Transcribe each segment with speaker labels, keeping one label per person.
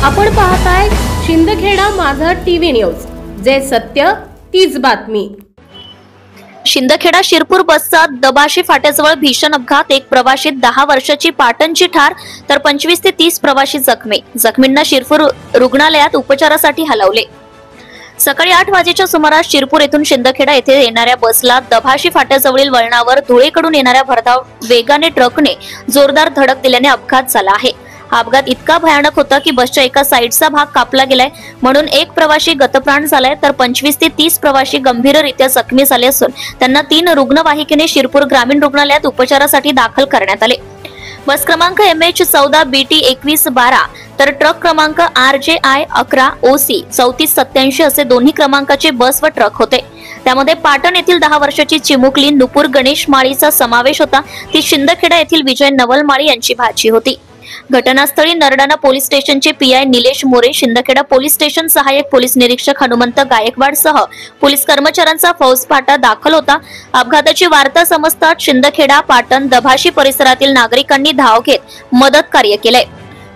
Speaker 1: आपण पाहताय शिंदखेडा माझा टीव्ही न्यूज, जे सत्य तीच बातमी।
Speaker 2: शिंदखेडा शिरपूर बसचा दबाशी फाट्याजवळ भीषण अपघात। एक प्रवाशी 10 वर्षाची पाटणची ठार तर 25 ते 30 प्रवाशी जखमी। जखमींना शिरपूर रुग्णालयात उपचारासाठी हलवले। सकाळी 8 वाजेच्या सुमारास शिरपूर येथून शिंदखेडा येथे येणाऱ्या बसला दबाशी फाट्याजवळील वळणावर धुळेकडून येणाऱ्या भरधाव वेगाने ट्रकने जोरदार धडक दिल्याने अपघात झाला आहे। हा अपघात इतका भयानक होता की बसच्या एका साइडचा भाग कापला गेलाय, म्हणून एक प्रवासी गतप्राण झालाय तर 25 ते 30 प्रवासी गंभीररित्या जखमी झाले असून त्यांना 3 रुग्णवाहिकेने शिरपूर ग्रामीण रुग्णालयात उपचारासाठी दाखल करण्यात आले। बस क्रमांक MH14 BT 2112 तर ट्रक क्रमांक RJI 11 OC 3487 असे दोन्ही क्रमांकाचे बस व ट्रक होते। त्यामध्ये पाटण येथील 10 वर्षाची चिमुकली नुपूर गणेश माळीचा समावेश होता। ती शिंदखेडा येथील विजय नवल माळी यांची भाची होती। घटनास्थळी नरडाणा पोलीस स्टेशनचे PI Nilesh More, Shindkheda police station सहाय्यक पोलीस निरीक्षक हनुमंत गायकवाड सह पोलीस कर्मचाऱ्यांचा फौजफाटा दाखल होता। अपघाताची वार्ता समजताच शिंदखेडा, पाटण, दभाशी परिसरातील नागरिकांनी धाव घेत मदत कार्य केले।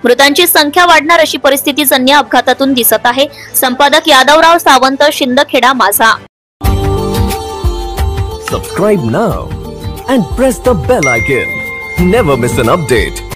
Speaker 2: मृतांची संख्या वाढणार अशी परिस्थिती जन्य अपघातातून दिसत आहे। संपादक यादवराव सावंत, शिंदखेडा माझा।
Speaker 3: Subscribe now and press the bell icon. Never miss an update.